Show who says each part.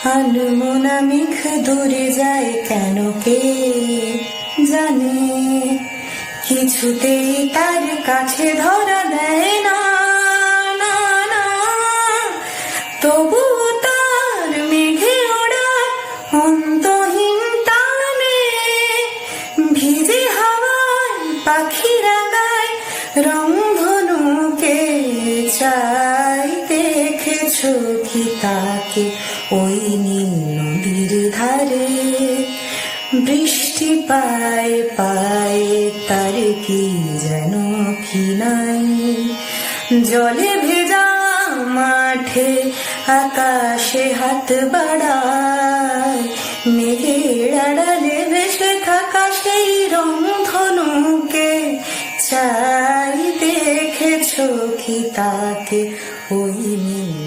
Speaker 1: আনমনা মেঘ দূরে যায় কেন কে জানে, কিছুতেই তার কাছে ধরা দেয় না, না, না। তবু তার মেঘে ওড়ার অন্তহীন টানে, ভিজে হাওয়ায় পাখিরা গায় রংধনুকে চাই। দেখেছো কি তাকে ওই নীল নদীর ধারে, বৃষ্টি পায় পায় তার কি যেন কি নাই। জলে ভেজা মাঠে আকাশে হাত বাড়ায়, মেঘের আড়ালে ভেসে থাকা সেই রংধনুকে চাই। দেখেছো কি তাকে ওই নীল